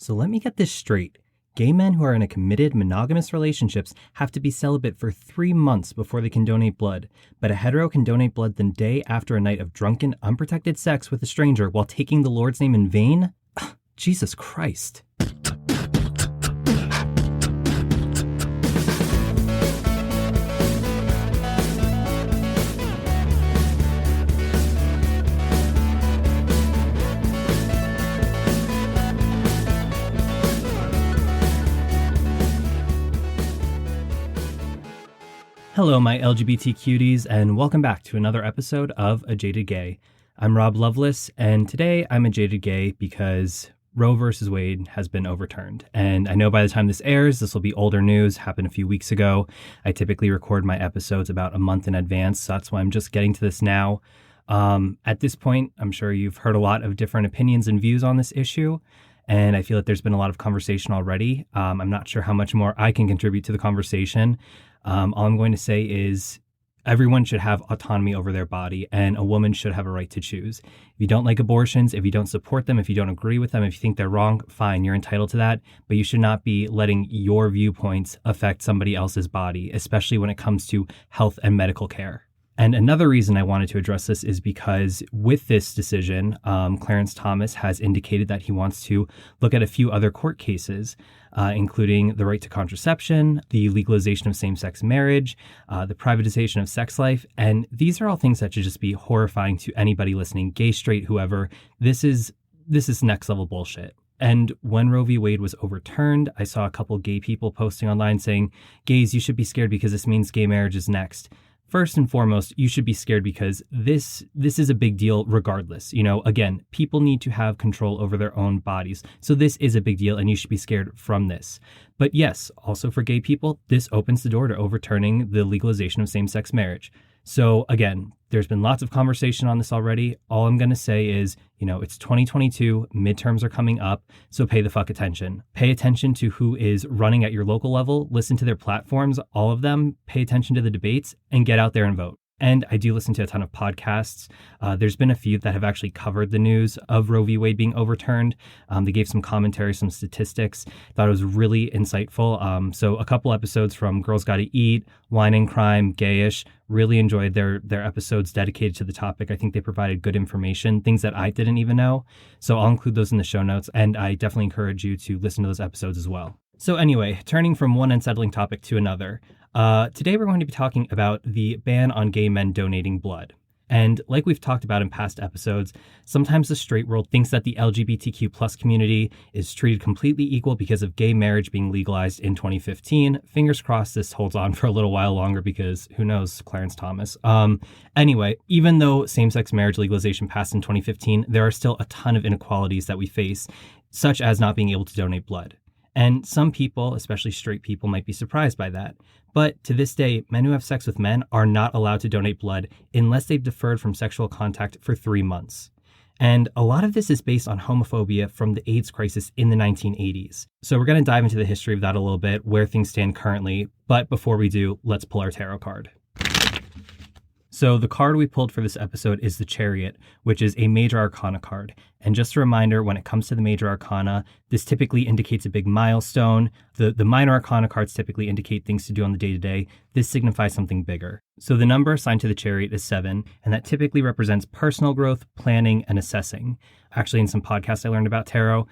So let me get this straight. Gay men who are in a committed monogamous relationships have to be celibate for 3 months before they can donate blood, but a hetero can donate blood the day after a night of drunken, unprotected sex with a stranger while taking the Lord's name in vain? Jesus Christ. Hello, my LGBT cuties, and welcome back to another episode of A Jaded Gay. I'm Rob Lovelace, and today I'm a jaded gay because Roe v. Wade has been overturned. And I know by the time this airs, this will be older news, happened a few weeks ago. I typically record my episodes about a month in advance, so that's why I'm just getting to this now. At this point, I'm sure you've heard a lot of different opinions and views on this issue, and I feel that there's been a lot of conversation already. I'm not sure how much more I can contribute to the conversation. All I'm going to say is everyone should have autonomy over their body, and a woman should have a right to choose. If you don't like abortions, if you don't support them, if you don't agree with them, if you think they're wrong, fine, you're entitled to that. But you should not be letting your viewpoints affect somebody else's body, especially when it comes to health and medical care. And another reason I wanted to address this is because with this decision, Clarence Thomas has indicated that he wants to look at a few other court cases, including the right to contraception, the legalization of same-sex marriage, the privatization of sex life. And these are all things that should just be horrifying to anybody listening, gay, straight, whoever. This is next level bullshit. And when Roe v. Wade was overturned, I saw a couple gay people posting online saying, gays, you should be scared because this means gay marriage is next. First and foremost, you should be scared because this is a big deal regardless. You know, again, people need to have control over their own bodies. So this is a big deal and you should be scared from this. But yes, also for gay people, this opens the door to overturning the legalization of same-sex marriage. So again, there's been lots of conversation on this already. All I'm going to say is, you know, it's 2022, midterms are coming up, so pay the fuck attention. Pay attention to who is running at your local level, listen to their platforms, all of them, pay attention to the debates, and get out there and vote. And I do listen to a ton of podcasts. There's been a few that have actually covered the news of Roe v. Wade being overturned. They gave some commentary, some statistics. Thought it was really insightful. So a couple episodes from Girls Gotta Eat, Wine and Crime, Gayish. Really enjoyed their episodes dedicated to the topic. I think they provided good information, things that I didn't even know. So I'll include those in the show notes, and I definitely encourage you to listen to those episodes as well. So anyway, turning from one unsettling topic to another. Today we're going to be talking about the ban on gay men donating blood. And like we've talked about in past episodes, sometimes the straight world thinks that the LGBTQ plus community is treated completely equal because of gay marriage being legalized in 2015. Fingers crossed this holds on for a little while longer because who knows, Clarence Thomas. Anyway, even though same-sex marriage legalization passed in 2015, there are still a ton of inequalities that we face, such as not being able to donate blood. And some people, especially straight people, might be surprised by that. But to this day, men who have sex with men are not allowed to donate blood unless they've deferred from sexual contact for 3 months. And a lot of this is based on homophobia from the AIDS crisis in the 1980s. So we're going to dive into the history of that a little bit, where things stand currently. But before we do, let's pull our tarot card. So the card we pulled for this episode is the Chariot, which is a major arcana card. And just a reminder, when it comes to the major arcana, this typically indicates a big milestone. The minor arcana cards typically indicate things to do on the day-to-day. This signifies something bigger. So the number assigned to the Chariot is 7, and that typically represents personal growth, planning, and assessing. Actually, in some podcasts I learned about tarot,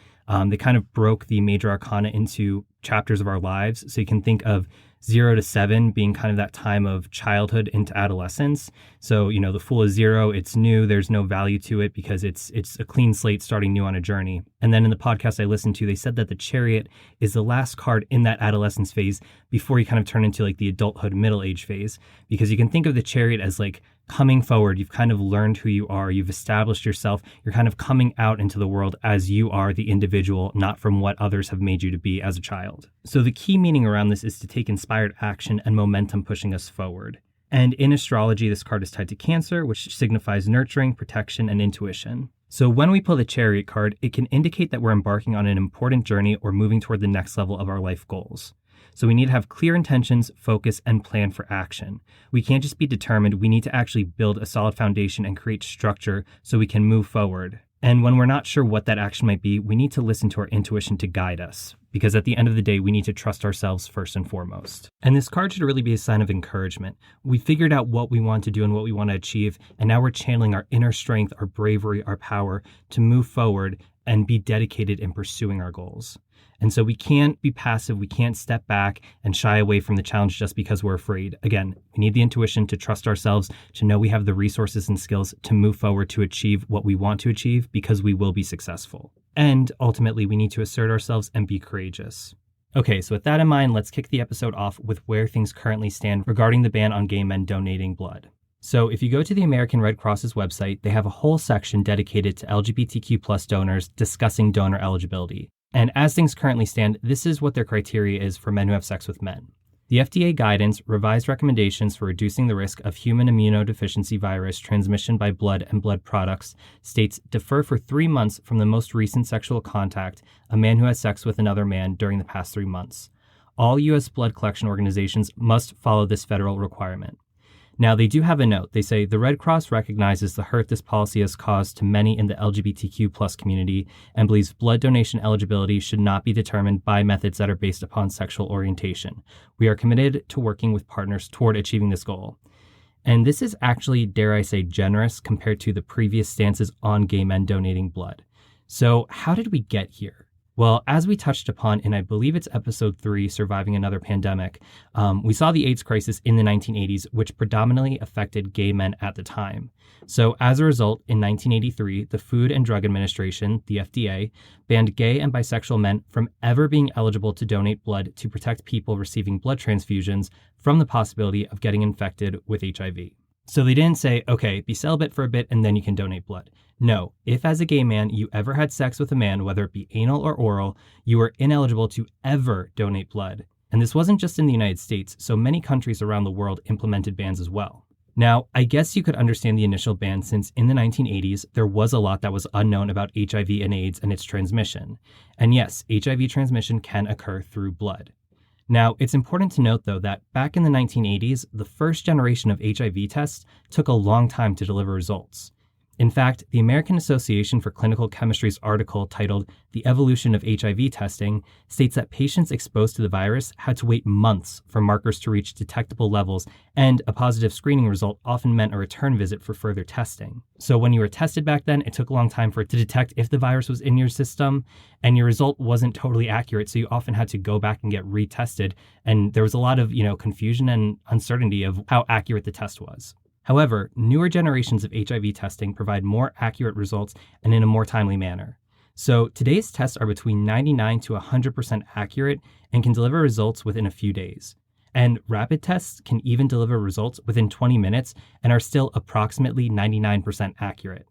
they kind of broke the major arcana into chapters of our lives. So you can think of 0 to 7 being kind of that time of childhood into adolescence. So, you know, the Fool is 0, it's new, there's no value to it because it's a clean slate starting new on a journey. And then in the podcast I listened to, they said that the Chariot is the last card in that adolescence phase before you kind of turn into like the adulthood middle age phase. Because you can think of the Chariot as like coming forward. You've kind of learned who you are. You've established yourself. You're kind of coming out into the world as you are the individual, not from what others have made you to be as a child. So the key meaning around this is to take inspired action and momentum pushing us forward. And in astrology, this card is tied to Cancer, which signifies nurturing, protection, and intuition. So when we pull the Chariot card, it can indicate that we're embarking on an important journey or moving toward the next level of our life goals. So we need to have clear intentions, focus, and plan for action. We can't just be determined. We need to actually build a solid foundation and create structure so we can move forward. And when we're not sure what that action might be, we need to listen to our intuition to guide us, because at the end of the day, we need to trust ourselves first and foremost. And this card should really be a sign of encouragement. We figured out what we want to do and what we want to achieve, and now we're channeling our inner strength, our bravery, our power to move forward and be dedicated in pursuing our goals. And so we can't be passive, we can't step back and shy away from the challenge just because we're afraid. Again, we need the intuition to trust ourselves, to know we have the resources and skills to move forward to achieve what we want to achieve, because we will be successful. And ultimately, we need to assert ourselves and be courageous. Okay, so with that in mind, let's kick the episode off with where things currently stand regarding the ban on gay men donating blood. So if you go to the American Red Cross's website, they have a whole section dedicated to LGBTQ+ donors discussing donor eligibility. And as things currently stand, this is what their criteria is for men who have sex with men. The FDA guidance, revised recommendations for reducing the risk of human immunodeficiency virus transmission by blood and blood products, states defer for 3 months from the most recent sexual contact a man who has sex with another man during the past 3 months. All U.S. blood collection organizations must follow this federal requirement. Now, they do have a note. They say the Red Cross recognizes the hurt this policy has caused to many in the LGBTQ+ community and believes blood donation eligibility should not be determined by methods that are based upon sexual orientation. We are committed to working with partners toward achieving this goal. And this is actually, dare I say, generous compared to the previous stances on gay men donating blood. So how did we get here? Well, as we touched upon in, I believe it's episode 3, Surviving Another Pandemic, we saw the AIDS crisis in the 1980s, which predominantly affected gay men at the time. So as a result, in 1983, the Food and Drug Administration, the FDA, banned gay and bisexual men from ever being eligible to donate blood to protect people receiving blood transfusions from the possibility of getting infected with HIV. So they didn't say, okay, be celibate for a bit and then you can donate blood. No, if as a gay man you ever had sex with a man, whether it be anal or oral, you were ineligible to ever donate blood. And this wasn't just in the United States, so many countries around the world implemented bans as well. Now, I guess you could understand the initial ban since in the 1980s, there was a lot that was unknown about HIV and AIDS and its transmission. And yes, HIV transmission can occur through blood. Now, it's important to note, though, that back in the 1980s, the first generation of HIV tests took a long time to deliver results. In fact, the American Association for Clinical Chemistry's article titled The Evolution of HIV Testing states that patients exposed to the virus had to wait months for markers to reach detectable levels, and a positive screening result often meant a return visit for further testing. So when you were tested back then, it took a long time for it to detect if the virus was in your system, and your result wasn't totally accurate, so you often had to go back and get retested, and there was a lot of, confusion and uncertainty of how accurate the test was. However, newer generations of HIV testing provide more accurate results and in a more timely manner. So today's tests are between 99 to 100% accurate and can deliver results within a few days. And rapid tests can even deliver results within 20 minutes and are still approximately 99% accurate.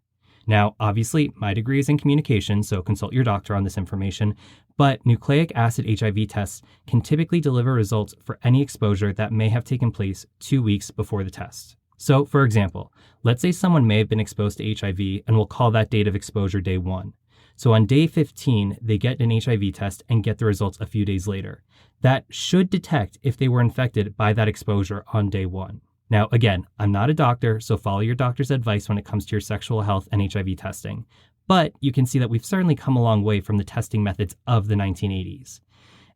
Now, obviously, my degree is in communication, so consult your doctor on this information, but nucleic acid HIV tests can typically deliver results for any exposure that may have taken place 2 weeks before the test. So, for example, let's say someone may have been exposed to HIV, and we'll call that date of exposure day 1. So on day 15, they get an HIV test and get the results a few days later. That should detect if they were infected by that exposure on day 1. Now, again, I'm not a doctor, so follow your doctor's advice when it comes to your sexual health and HIV testing. But you can see that we've certainly come a long way from the testing methods of the 1980s.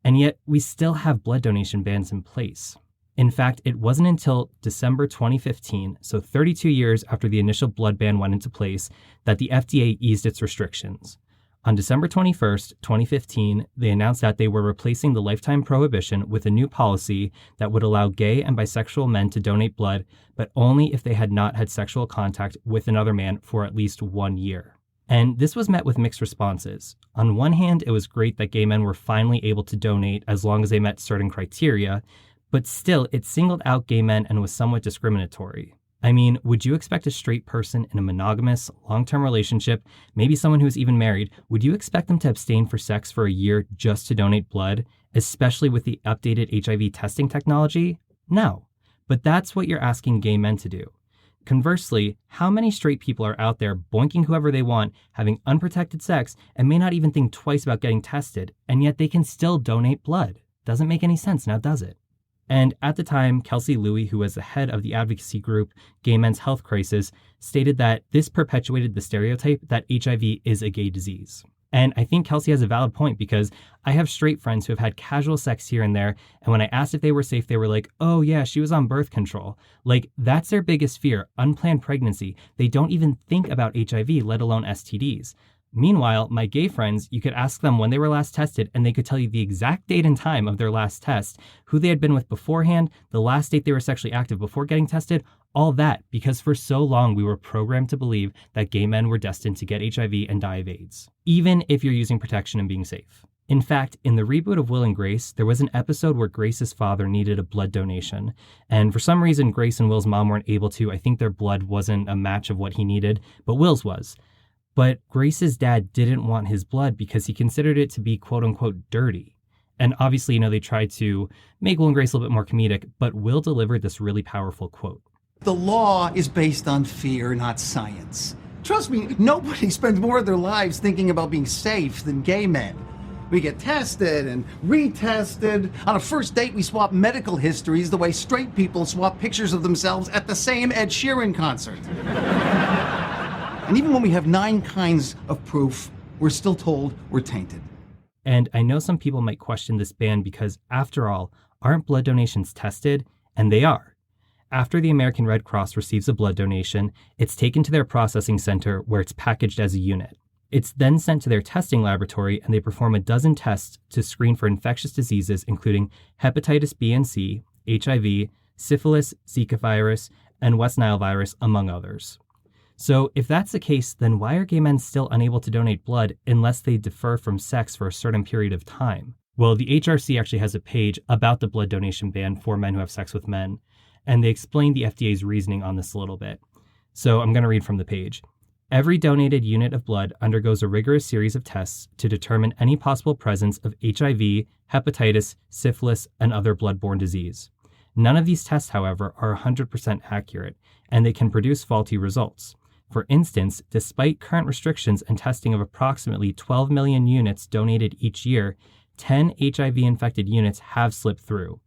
And yet, we still have blood donation bans in place. In fact, it wasn't until December 2015, so 32 years after the initial blood ban went into place, that the FDA eased its restrictions. On December 21st, 2015, they announced that they were replacing the lifetime prohibition with a new policy that would allow gay and bisexual men to donate blood, but only if they had not had sexual contact with another man for at least 1 year. And this was met with mixed responses. On one hand, it was great that gay men were finally able to donate as long as they met certain criteria, but still, it singled out gay men and was somewhat discriminatory. I mean, would you expect a straight person in a monogamous, long-term relationship, maybe someone who's even married, would you expect them to abstain for sex for a year just to donate blood, especially with the updated HIV testing technology? No. But that's what you're asking gay men to do. Conversely, how many straight people are out there boinking whoever they want, having unprotected sex, and may not even think twice about getting tested, and yet they can still donate blood? Doesn't make any sense now, does it? And at the time, Kelsey Louis, who was the head of the advocacy group Gay Men's Health Crisis, stated that this perpetuated the stereotype that HIV is a gay disease. And I think Kelsey has a valid point because I have straight friends who have had casual sex here and there. And when I asked if they were safe, they were like, oh yeah, she was on birth control. Like, that's their biggest fear, unplanned pregnancy. They don't even think about HIV, let alone STDs. Meanwhile, my gay friends, you could ask them when they were last tested and they could tell you the exact date and time of their last test, who they had been with beforehand, the last date they were sexually active before getting tested, all that, because for so long we were programmed to believe that gay men were destined to get HIV and die of AIDS, even if you're using protection and being safe. In fact, in the reboot of Will and Grace, there was an episode where Grace's father needed a blood donation. And for some reason, Grace and Will's mom weren't able to. I think their blood wasn't a match of what he needed, but Will's was. But Grace's dad didn't want his blood because he considered it to be quote unquote dirty. And obviously, they tried to make Will and Grace a little bit more comedic, but Will delivered this really powerful quote. The law is based on fear, not science. Trust me, nobody spends more of their lives thinking about being safe than gay men. We get tested and retested. On a first date, we swap medical histories the way straight people swap pictures of themselves at the same Ed Sheeran concert. And even when we have 9 kinds of proof, we're still told we're tainted. And I know some people might question this ban because, after all, aren't blood donations tested? And they are. After the American Red Cross receives a blood donation, it's taken to their processing center where it's packaged as a unit. It's then sent to their testing laboratory and they perform a dozen tests to screen for infectious diseases including hepatitis B and C, HIV, syphilis, Zika virus, and West Nile virus, among others. So if that's the case, then why are gay men still unable to donate blood unless they defer from sex for a certain period of time? Well, the HRC actually has a page about the blood donation ban for men who have sex with men, and they explain the FDA's reasoning on this a little bit. So I'm going to read from the page. Every donated unit of blood undergoes a rigorous series of tests to determine any possible presence of HIV, hepatitis, syphilis, and other blood-borne disease. None of these tests, however, are 100% accurate, and they can produce faulty results. For instance, despite current restrictions and testing of approximately 12 million units donated each year, 10 HIV-infected units have slipped through.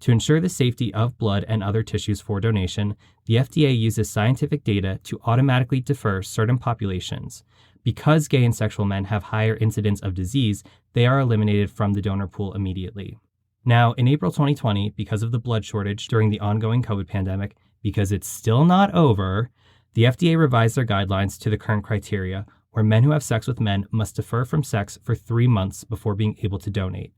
To ensure the safety of blood and other tissues for donation, the FDA uses scientific data to automatically defer certain populations. Because gay and sexual men have higher incidence of disease, they are eliminated from the donor pool immediately. Now, in April 2020, because of the blood shortage during the ongoing COVID pandemic, because it's still not over, the FDA revised their guidelines to the current criteria, where men who have sex with men must defer from sex for 3 months before being able to donate.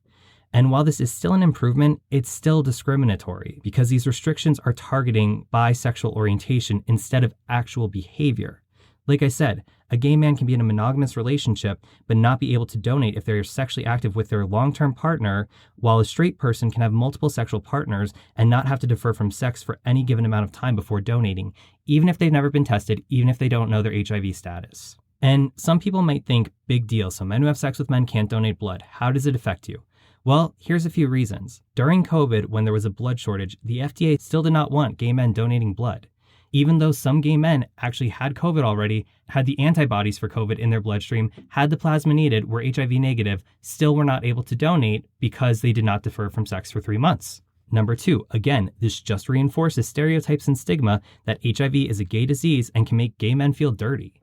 And while this is still an improvement, it's still discriminatory because these restrictions are targeting bisexual orientation instead of actual behavior. Like I said, a gay man can be in a monogamous relationship but not be able to donate if they're sexually active with their long-term partner, while a straight person can have multiple sexual partners and not have to defer from sex for any given amount of time before donating, even if they've never been tested, even if they don't know their HIV status. And some people might think, big deal, so men who have sex with men can't donate blood. How does it affect you? Well, here's a few reasons. During COVID, when there was a blood shortage, the FDA still did not want gay men donating blood. Even though some gay men actually had COVID already, had the antibodies for COVID in their bloodstream, had the plasma needed, were HIV negative, still were not able to donate because they did not defer from sex for 3 months. Number 2, again, this just reinforces stereotypes and stigma that HIV is a gay disease and can make gay men feel dirty.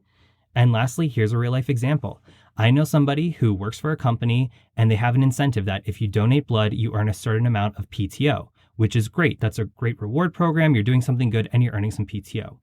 And lastly, here's a real-life example. I know somebody who works for a company and they have an incentive that if you donate blood, you earn a certain amount of PTO, which is great. That's a great reward program. You're doing something good and you're earning some PTO.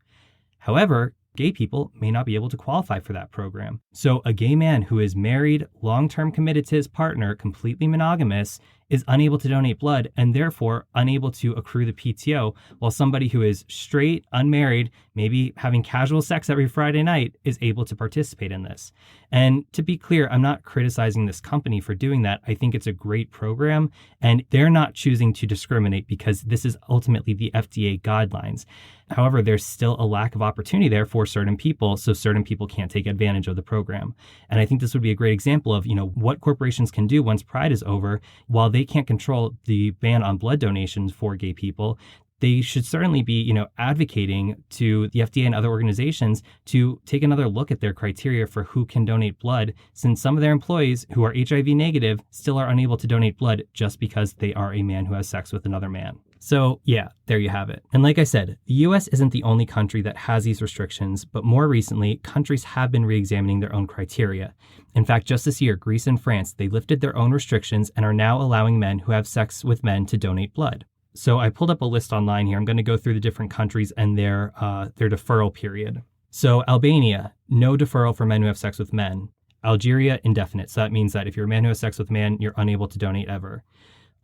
However, gay people may not be able to qualify for that program. So a gay man who is married, long-term committed to his partner, completely monogamous, is unable to donate blood and therefore unable to accrue the PTO, while somebody who is straight, unmarried, maybe having casual sex every Friday night, is able to participate in this. And to be clear, I'm not criticizing this company for doing that. I think it's a great program, and they're not choosing to discriminate because this is ultimately the FDA guidelines. However, there's still a lack of opportunity there for certain people, so certain people can't take advantage of the program. And I think this would be a great example of, what corporations can do once Pride is over. While they can't control the ban on blood donations for gay people, they should certainly be, advocating to the FDA and other organizations to take another look at their criteria for who can donate blood, since some of their employees who are HIV negative still are unable to donate blood just because they are a man who has sex with another man. So yeah, there you have it. And like I said, the US isn't the only country that has these restrictions, but more recently, countries have been re-examining their own criteria. In fact, just this year, Greece and France, they lifted their own restrictions and are now allowing men who have sex with men to donate blood. So I pulled up a list online here. I'm going to go through the different countries and their deferral period. So Albania, no deferral for men who have sex with men. Algeria, indefinite. So that means that if you're a man who has sex with a man, you're unable to donate ever.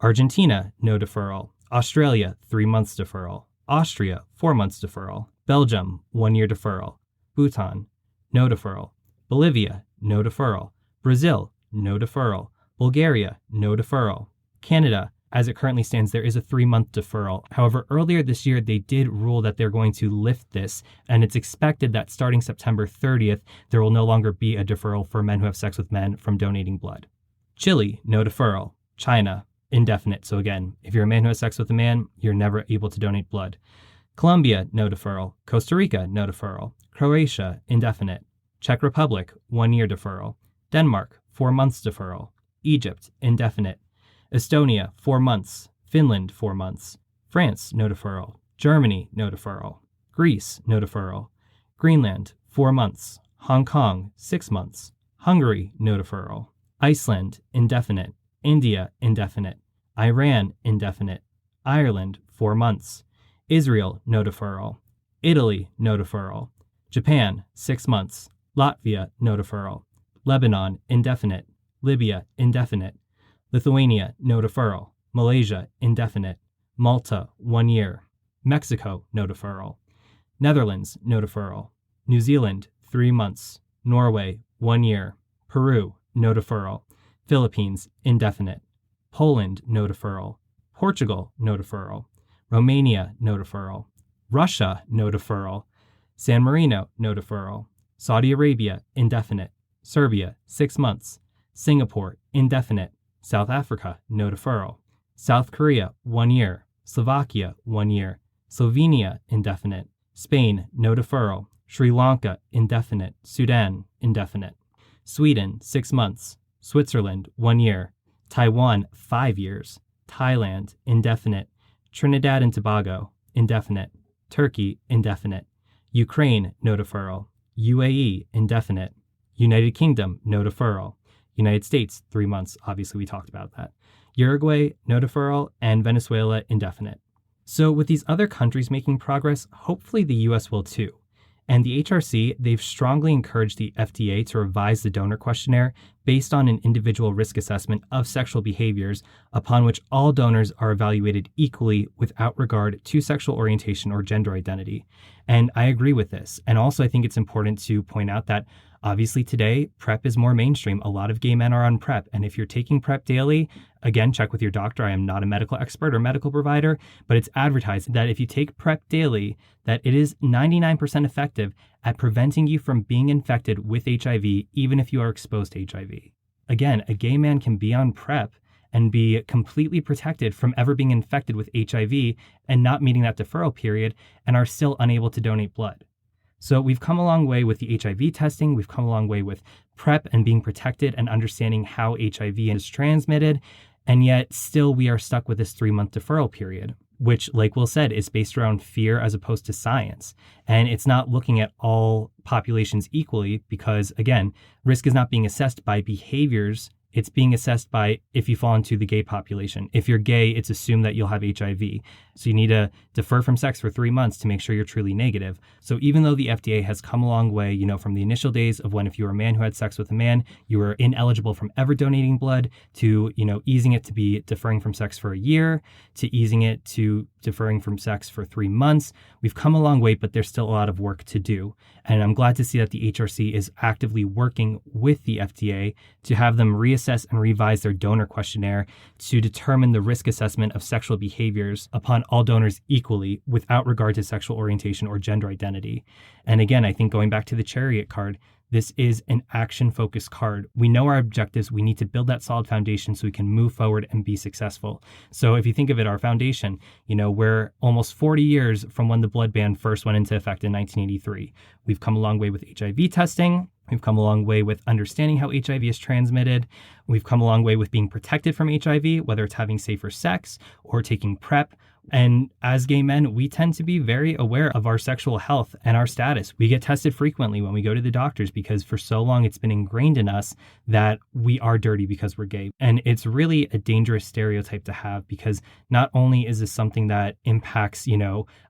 Argentina, no deferral. Australia, 3 months deferral. Austria, 4 months deferral. Belgium, 1 year deferral. Bhutan, no deferral. Bolivia, no deferral. Brazil, no deferral. Bulgaria, no deferral. Canada, as it currently stands, there is a 3-month deferral. However, earlier this year, they did rule that they're going to lift this, and it's expected that starting September 30th, there will no longer be a deferral for men who have sex with men from donating blood. Chile, no deferral. China, indefinite. So again, if you're a man who has sex with a man, you're never able to donate blood. Colombia, no deferral. Costa Rica, no deferral. Croatia, indefinite. Czech Republic, 1 year deferral. Denmark, 4 months deferral. Egypt, indefinite. Estonia, 4 months. Finland, 4 months. France, no deferral. Germany, no deferral. Greece, no deferral. Greenland, 4 months. Hong Kong, 6 months. Hungary, no deferral. Iceland, indefinite. India, indefinite. Iran, indefinite. Ireland, 4 months. Israel, no deferral. Italy, no deferral. Japan, 6 months. Latvia, no deferral. Lebanon, indefinite. Libya, indefinite. Lithuania, no deferral. Malaysia, indefinite. Malta, 1 year. Mexico, no deferral. Netherlands, no deferral. New Zealand, 3 months. Norway, 1 year. Peru, no deferral. Philippines, indefinite. Poland, no deferral. Portugal, no deferral. Romania, no deferral. Russia, no deferral. San Marino, no deferral. Saudi Arabia, indefinite. Serbia, 6 months. Singapore, indefinite. South Africa, no deferral. South Korea, 1 year. Slovakia, 1 year. Slovenia, indefinite. Spain, no deferral. Sri Lanka, indefinite. Sudan, indefinite. Sweden, 6 months. Switzerland, 1 year. Taiwan, 5 years. Thailand, indefinite. Trinidad and Tobago, indefinite. Turkey, indefinite. Ukraine, no deferral. UAE, indefinite. United Kingdom, no deferral. United States, 3 months. Obviously, we talked about that. Uruguay, no deferral. And Venezuela, indefinite. So with these other countries making progress, hopefully the US will too. And the HRC, they've strongly encouraged the FDA to revise the donor questionnaire based on an individual risk assessment of sexual behaviors upon which all donors are evaluated equally without regard to sexual orientation or gender identity. And I agree with this. And also, I think it's important to point out that obviously today, PrEP is more mainstream. A lot of gay men are on PrEP. And if you're taking PrEP daily, again, check with your doctor. I am not a medical expert or medical provider, but it's advertised that if you take PrEP daily, that it is 99% effective at preventing you from being infected with HIV, even if you are exposed to HIV. Again, a gay man can be on PrEP and be completely protected from ever being infected with HIV and not meeting that deferral period and are still unable to donate blood. So we've come a long way with the HIV testing. We've come a long way with PrEP and being protected and understanding how HIV is transmitted. And yet still we are stuck with this 3-month deferral period, which, like Will said, is based around fear as opposed to science. And it's not looking at all populations equally because, again, risk is not being assessed by behaviors. It's being assessed by if you fall into the gay population. If you're gay, it's assumed that you'll have HIV. So you need to defer from sex for 3 months to make sure you're truly negative. So even though the FDA has come a long way, from the initial days of when if you were a man who had sex with a man, you were ineligible from ever donating blood, to, easing it to be deferring from sex for a year, to easing it to deferring from sex for 3 months. We've come a long way, but there's still a lot of work to do. And I'm glad to see that the HRC is actively working with the FDA to have them reassess and revise their donor questionnaire to determine the risk assessment of sexual behaviors upon all donors equally without regard to sexual orientation or gender identity. And again, I think going back to the chariot card, This is an action-focused card. We know our objectives. We need to build that solid foundation so we can move forward and be successful. So if you think of it, our foundation, we're almost 40 years from when the blood ban first went into effect in 1983. We've come a long way with HIV testing. We've come a long way with understanding how HIV is transmitted. We've come a long way with being protected from HIV, whether it's having safer sex or taking PrEP. And as gay men, we tend to be very aware of our sexual health and our status. We get tested frequently when we go to the doctors because for so long it's been ingrained in us that we are dirty because we're gay. And it's really a dangerous stereotype to have because not only is this something that impacts,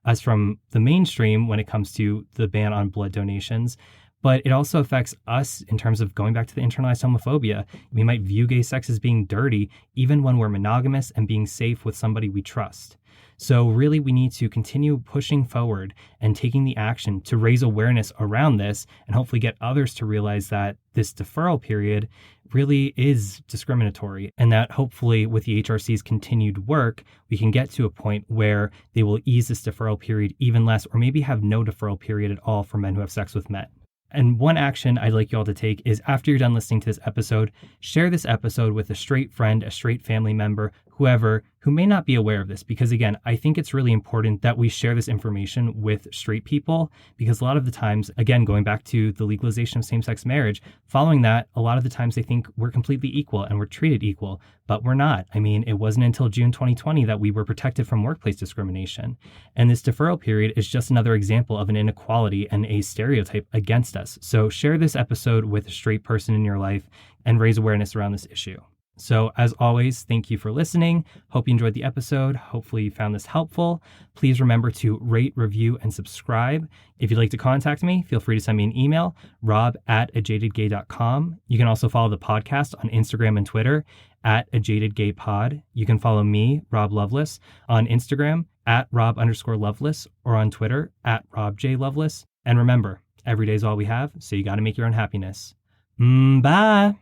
us from the mainstream when it comes to the ban on blood donations, but it also affects us in terms of going back to the internalized homophobia. We might view gay sex as being dirty, even when we're monogamous and being safe with somebody we trust. So really, we need to continue pushing forward and taking the action to raise awareness around this and hopefully get others to realize that this deferral period really is discriminatory and that hopefully with the HRC's continued work, we can get to a point where they will ease this deferral period even less or maybe have no deferral period at all for men who have sex with men. And one action I'd like you all to take is after you're done listening to this episode, share this episode with a straight friend, a straight family member, whoever who may not be aware of this. Because again, I think it's really important that we share this information with straight people because a lot of the times, again, going back to the legalization of same-sex marriage, following that, a lot of the times they think we're completely equal and we're treated equal, but we're not. I mean, it wasn't until June 2020 that we were protected from workplace discrimination. And this deferral period is just another example of an inequality and a stereotype against us. So share this episode with a straight person in your life and raise awareness around this issue. So as always, thank you for listening. Hope you enjoyed the episode. Hopefully you found this helpful. Please remember to rate, review, and subscribe. If you'd like to contact me, feel free to send me an email, rob@ajadedgay.com. You can also follow the podcast on Instagram and Twitter @ajadedgaypod. You can follow me, Rob Loveless, on Instagram @Rob_Loveless or on Twitter @RobJLoveless. And remember, every day's all we have, so you got to make your own happiness. Bye.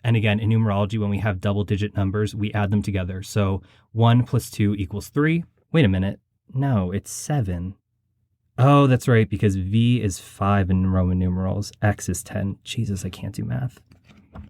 And again, in numerology, when we have double-digit numbers, we add them together. So 1 + 2 = 3. Wait a minute. No, it's 7. Oh, that's right, because V is 5 in Roman numerals. X is 10. Jesus, I can't do math.